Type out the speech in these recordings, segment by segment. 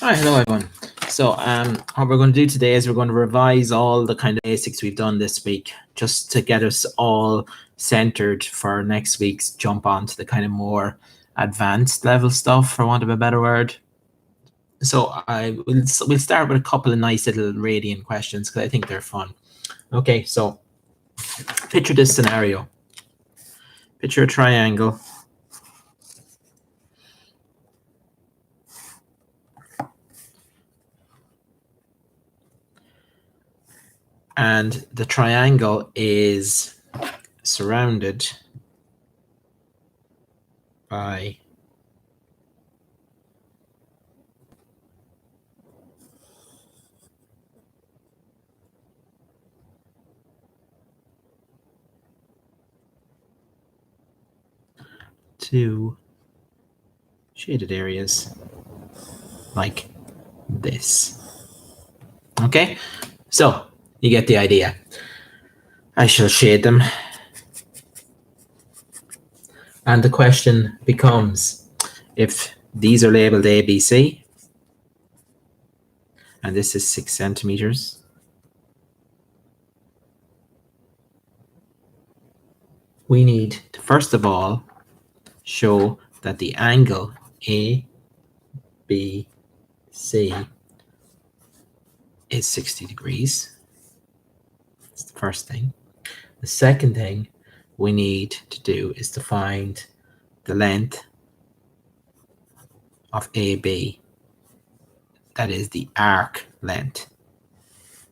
All right, hello everyone. So what we're going to do today is we're going to revise all the kind of basics we've done this week, just to get us all centered for next week's jump on to the kind of more advanced level stuff, for want of a better word. So we'll start with a couple of nice little radian questions because I think they're fun. Okay, so picture this scenario. Picture a triangle. And the triangle is surrounded by two shaded areas like this. Okay, so you get the idea. I shall shade them. And the question becomes, if these are labeled A, B, C, and this is 6 centimeters, we need to first of all show that the angle A, B, C is 60 degrees. That's the first thing. The second thing we need to do is to find the length of AB. That is the arc length.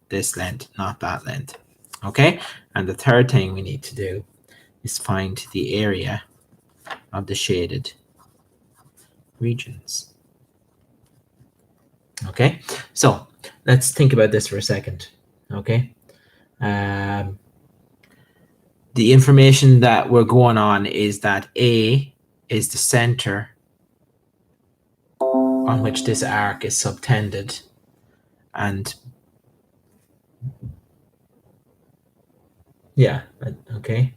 This length, not that length. Okay? And the third thing we need to do is find the area of the shaded regions. Okay? So let's think about this for a second. Okay? The information that we're going on is that A is the center on which this arc is subtended, and yeah, okay.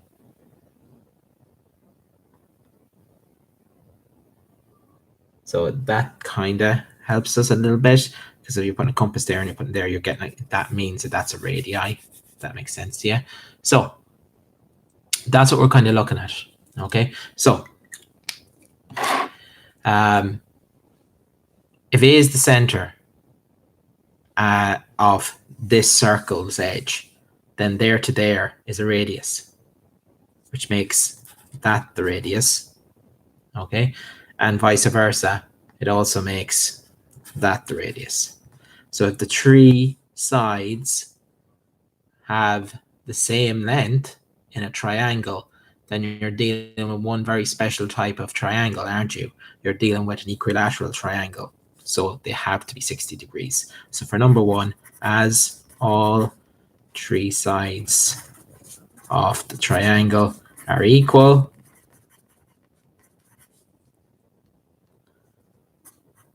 So that kind of helps us a little bit, because if you put a compass there and you put it there, you're getting like, that means that that's a radii. If that makes sense to you. So that's what we're kind of looking at. Okay, so if A is the center of this circle's edge, then there to there is a radius, which makes that the radius. Okay, and vice versa, it also makes that the radius. So if the three sides have the same length in a triangle, then you're dealing with one very special type of triangle, aren't you? You're dealing with an equilateral triangle. So they have to be 60 degrees. So for number one, as all three sides of the triangle are equal,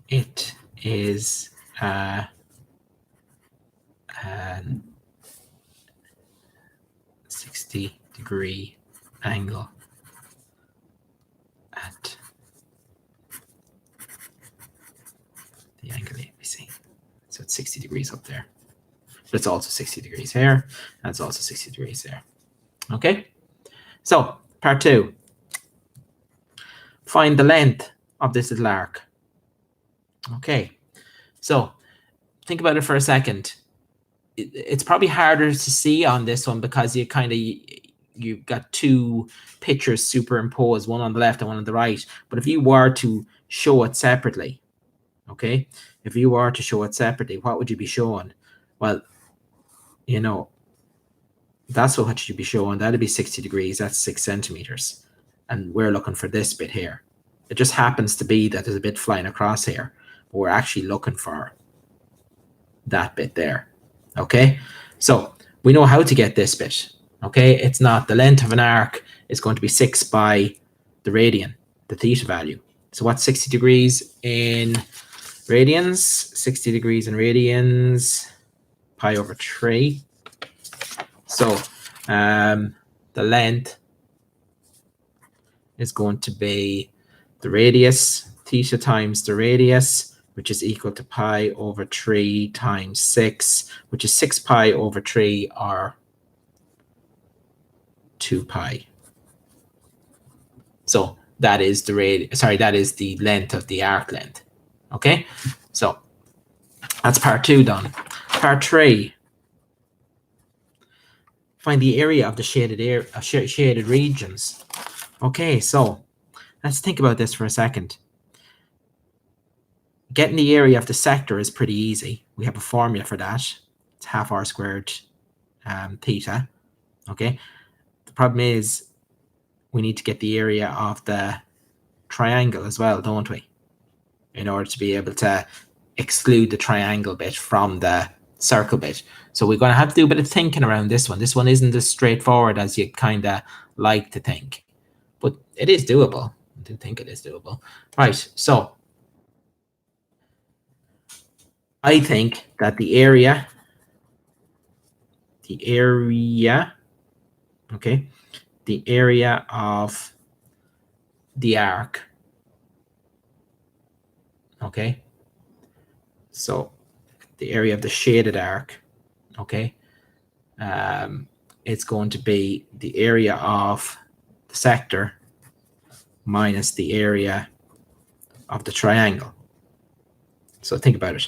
it is a 60-degree angle at the angle ABC. So it's 60 degrees up there. But it's also 60 degrees here, and it's also 60 degrees there. Okay? So, part two. Find the length of this little arc. Okay. So, think about it for a second. It's probably harder to see on this one because you've got two pictures superimposed, one on the left and one on the right. But if you were to show it separately, okay, if you were to show it separately, what would you be showing? Well, you know, that's what you'd be showing. That'd be 60 degrees. That's 6 centimeters. And we're looking for this bit here. It just happens to be that there's a bit flying across here. But we're actually looking for that bit there. Okay, so we know how to get this bit. Okay, it's not the length of an arc is going to be 6 by the radian, the theta value. So what's 60 degrees in radians? 60 degrees in radians, pi over 3. So the length is going to be the radius, theta times the radius, which is equal to pi over 3 times 6, which is 6 pi over 3, or 2 pi. So that is that is the length of the arc length. Okay, so that's part 2 done. Part 3, find the area of the shaded regions. Okay, so let's think about this for a second. Getting the area of the sector is pretty easy. We have a formula for that. It's half r squared theta. Okay, the problem is we need to get the area of the triangle as well, don't we? In order to be able to exclude the triangle bit from the circle bit. So we're going to have to do a bit of thinking around this one. This one isn't as straightforward as you kind of like to think, but it is doable. I do think it is doable. Right, so I think that the area, okay, the area of the arc, okay, so the area of the shaded arc, okay, it's going to be the area of the sector minus the area of the triangle. So think about it.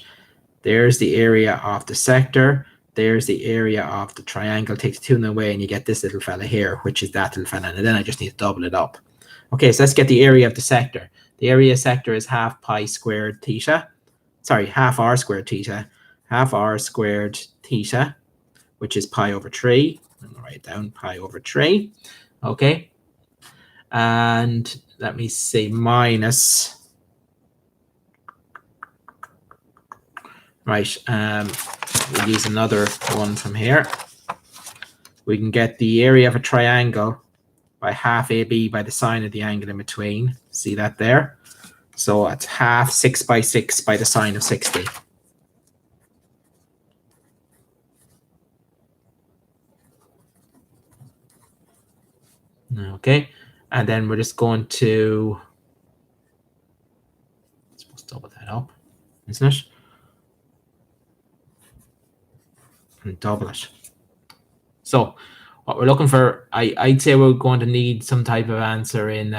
There's the area of the sector. There's the area of the triangle. Take the 2 away and you get this little fella here, which is that little fella. And then I just need to double it up. Okay, so let's get the area of the sector. The area of sector is half pi squared theta. Sorry, half r squared theta. Half r squared theta, which is pi over 3. I'm going to write down pi over 3. Okay. And let me say minus. Right, we'll use another one from here. We can get the area of a triangle by half AB by the sine of the angle in between. See that there? So it's half 6 by 6 by the sine of 60. Okay, and then we're just going to, let's double that up, isn't it? And double it. So what we're looking for, I'd say we're going to need some type of answer in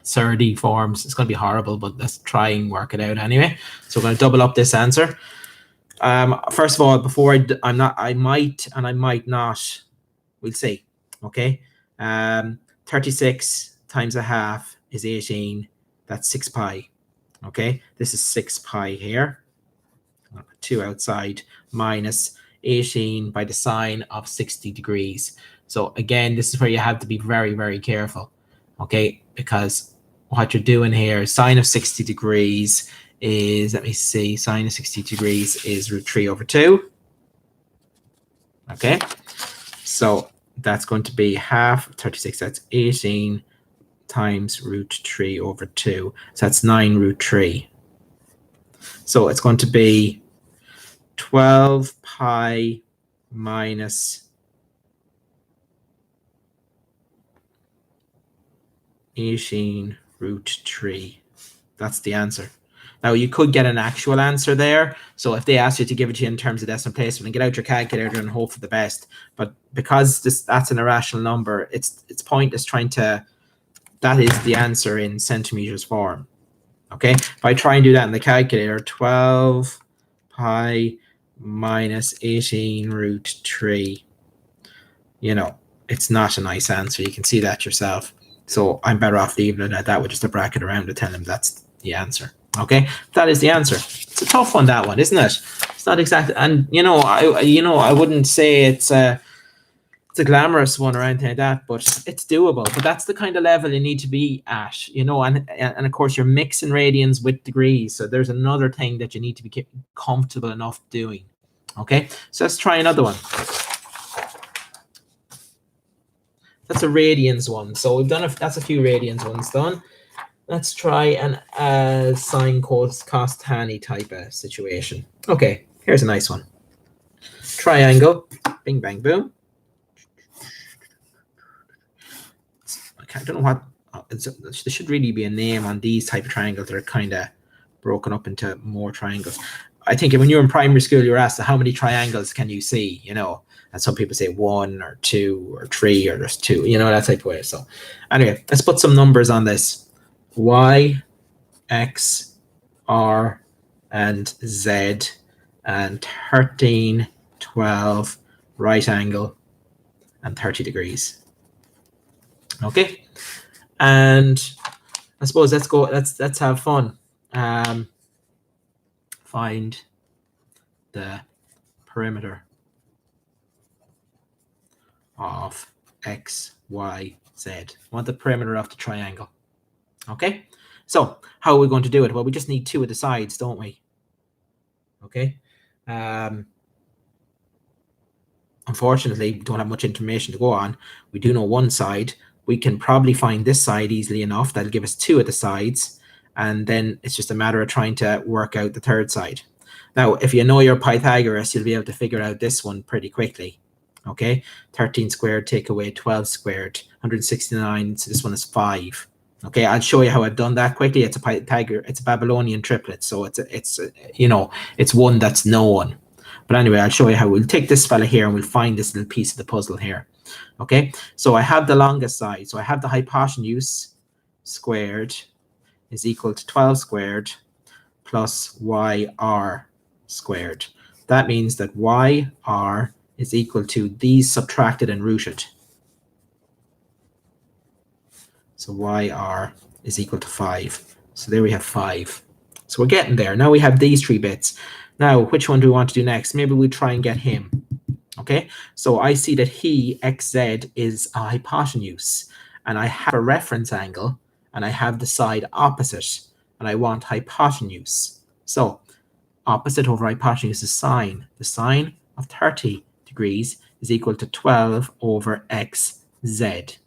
surdy forms. It's going to be horrible, but let's try and work it out anyway. So we're going to double up this answer. First of all, before I might and I might not, we'll see. Okay, 36 times a half is 18. That's 6 pi. Okay, this is 6 pi here. 2 outside minus 18 by the sine of 60 degrees. So again, this is where you have to be very, very careful, okay? Because what you're doing here, sine of 60 degrees is, let me see, sine of 60 degrees is root 3 over 2. Okay, so that's going to be half 36, that's 18 times root 3 over 2. So that's 9 root 3. So it's going to be 12 pi minus 18 root 3. That's the answer. Now, you could get an actual answer there. So if they ask you to give it to you in terms of decimal placement, get out your calculator and hope for the best. But because that's an irrational number, it's pointless trying to, that is the answer in centimeters form. Okay, if I try and do that in the calculator, 12 pi minus 18 root 3, you know, it's not a nice answer. You can see that yourself. So I'm better off leaving it at that with just a bracket around to tell them that's the answer. Okay, that is the answer. It's a tough one, that one, isn't it? It's not exactly, and I wouldn't say it's a glamorous one or anything like that, but it's doable. But that's the kind of level you need to be at, and of course you're mixing radians with degrees. So there's another thing that you need to be comfortable enough doing. Okay, so let's try another one. That's a radians one. So we've done that's a few radians ones done. Let's try an sine cos tan type of situation. Okay, here's a nice one. Triangle, bing bang boom. I don't know what, there should really be a name on these type of triangles that are kind of broken up into more triangles. I think when you're in primary school, you're asked how many triangles can you see, you know, and some people say 1 or 2 or 3 or there's 2, you know, that type of way. So anyway, let's put some numbers on this. Y, X, R, and Z, and 13, 12, right angle, and 30 degrees. Okay, and I suppose let's have fun. Find the perimeter of X, Y, Z. I want the perimeter of the triangle. Okay, so how are we going to do it? Well, we just need 2 of the sides, don't we? Okay. Unfortunately, we don't have much information to go on. We do know one side. We can probably find this side easily enough. That'll give us 2 of the sides. And then it's just a matter of trying to work out the third side. Now, if you know your Pythagoras, you'll be able to figure out this one pretty quickly. Okay, 13 squared take away 12 squared, 169. So this one is 5. Okay, I'll show you how I've done that quickly. It's a Pythagoras, it's a Babylonian triplet. So it's you know, it's one that's known. But anyway, I'll show you how we'll take this fella here and we'll find this little piece of the puzzle here. Okay, so I have the longest side. So I have the hypotenuse squared is equal to 12 squared plus YR squared. That means that YR is equal to these subtracted and rooted. So YR is equal to 5. So there we have 5. So we're getting there. Now we have these 3 bits. Now, which one do we want to do next? Maybe we try and get him. Okay, so I see that he, XZ, is a hypotenuse. And I have a reference angle, and I have the side opposite, and I want hypotenuse. So opposite over hypotenuse is sine. The sine of 30 degrees is equal to 12 over XZ.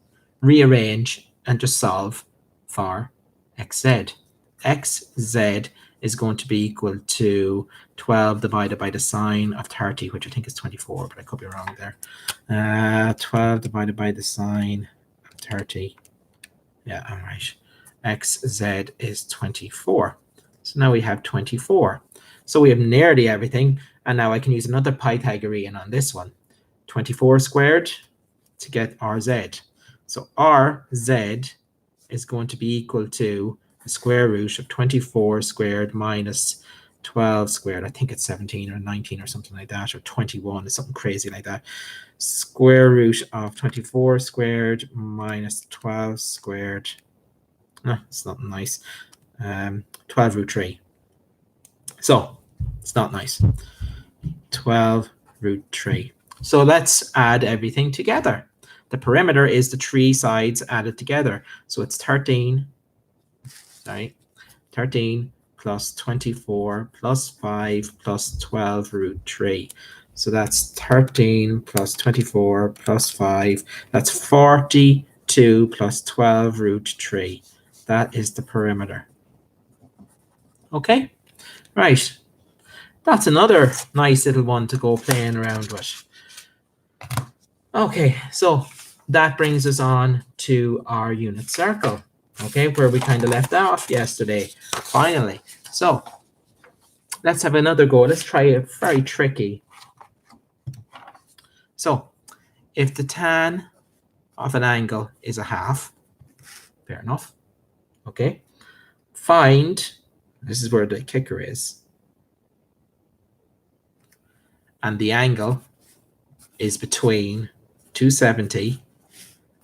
Rearrange and just solve for XZ. XZ is going to be equal to 12 divided by the sine of 30, which I think is 24, but I could be wrong there. 12 divided by the sine of 30. Yeah, I'm right. XZ is 24. So now we have 24. So we have nearly everything. And now I can use another Pythagorean on this one. 24 squared to get RZ. So RZ is going to be equal to the square root of 24 squared minus 12 squared. I think it's 17 or 19 or something like that, or 21 or something crazy like that. Square root of 24 squared minus 12 squared. No, it's not nice. 12 root 3. So it's not nice. 12 root 3. So let's add everything together. The perimeter is the 3 sides added together. So it's 13 plus 24 plus 5 plus 12 root 3. So that's 13 plus 24 plus 5. That's 42 plus 12 root 3. That is the perimeter. Okay, right. That's another nice little one to go playing around with. Okay, so that brings us on to our unit circle, okay, where we kind of left off yesterday, finally. So let's have another go. Let's try a very tricky. So if the tan of an angle is a half, fair enough, okay, find, this is where the kicker is, and the angle is between 270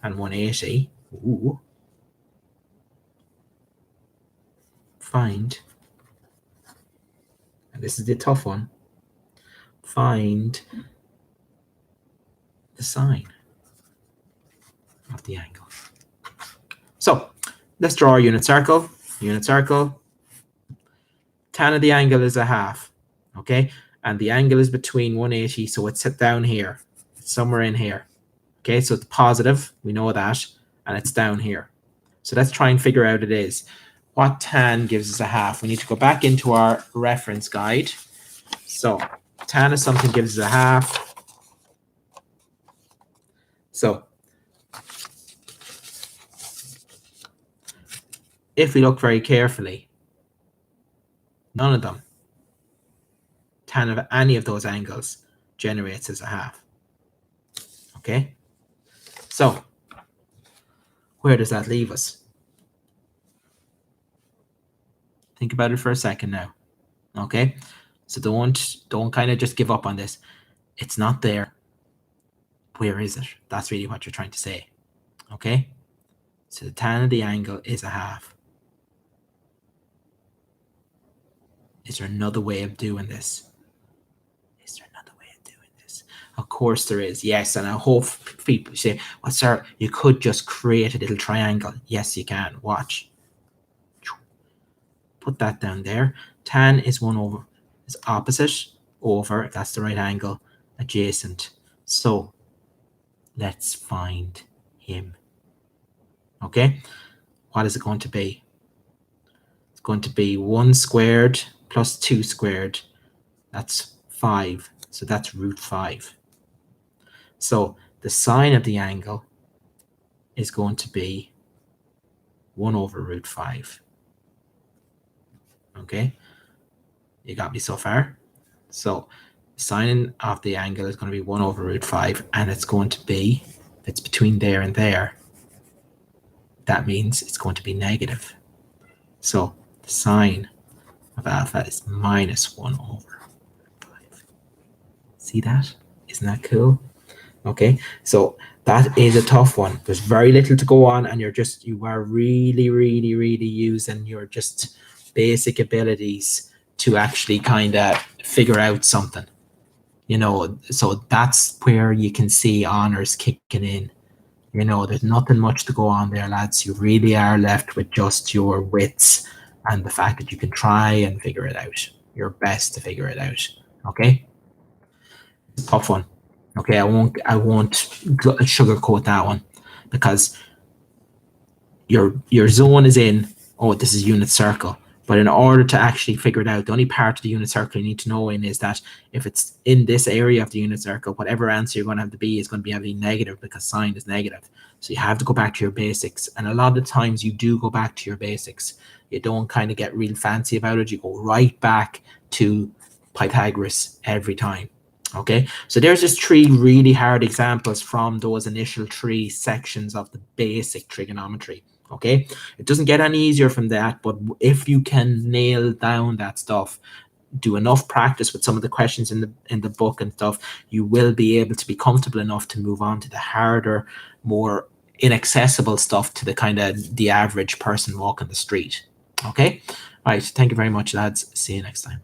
and 180. Ooh. Find, and this is the tough one, find the sine of the angle. So let's draw our unit circle. Unit circle. Tan of the angle is a half, okay? And the angle is between 180, so it's set down here. It's somewhere in here. Okay, so it's positive, we know that, and it's down here. So let's try and figure out it is. What tan gives us a half? We need to go back into our reference guide. So tan of something gives us a half. So if we look very carefully, None of them. Tan of any of those angles generates as a half. Okay? So, where does that leave us? Think about it for a second now. Okay? So don't kind of just give up on this. It's not there. Where is it? That's really what you're trying to say. Okay? So the tan of the angle is a half. Is there another way of doing this? Is there another way of doing this? Of course there is. Yes, and I hope people say, well, sir, you could just create a little triangle. Yes, you can. Watch. Put that down there. Tan is 1 over, is opposite over, that's the right angle, adjacent. So let's find him. Okay, what is it going to be? It's going to be 1 squared plus 2 squared. That's 5. So that's root 5. So the sine of the angle is going to be 1 over root 5. Okay, you got me so far? So sine of the angle is going to be 1 over root 5, and it's going to be, if it's between there and there, that means it's going to be negative. So the sine of alpha is minus 1 over 5. See that? Isn't that cool? Okay, so that is a tough one. There's very little to go on, and you are really, really, really using your just basic abilities to actually kind of figure out something. You know, so that's where you can see honors kicking in. You know, there's nothing much to go on there, lads. You really are left with just your wits and the fact that you can try and figure it out. Your best to figure it out. Okay? Tough one. Okay, I won't sugarcoat that one, because your zone is in, oh, this is unit circle. But in order to actually figure it out, the only part of the unit circle you need to know in is that if it's in this area of the unit circle, whatever answer you're going to have to be is going to be having negative, because sine is negative. So you have to go back to your basics. And a lot of times you do go back to your basics. You don't kind of get real fancy about it. You go right back to Pythagoras every time. Okay, so there's just 3 really hard examples from those initial 3 sections of the basic trigonometry. Okay, it doesn't get any easier from that, but if you can nail down that stuff, do enough practice with some of the questions in the book and stuff, you will be able to be comfortable enough to move on to the harder, more inaccessible stuff to the kind of the average person walking the street. Okay, all right, thank you very much, lads. See you next time.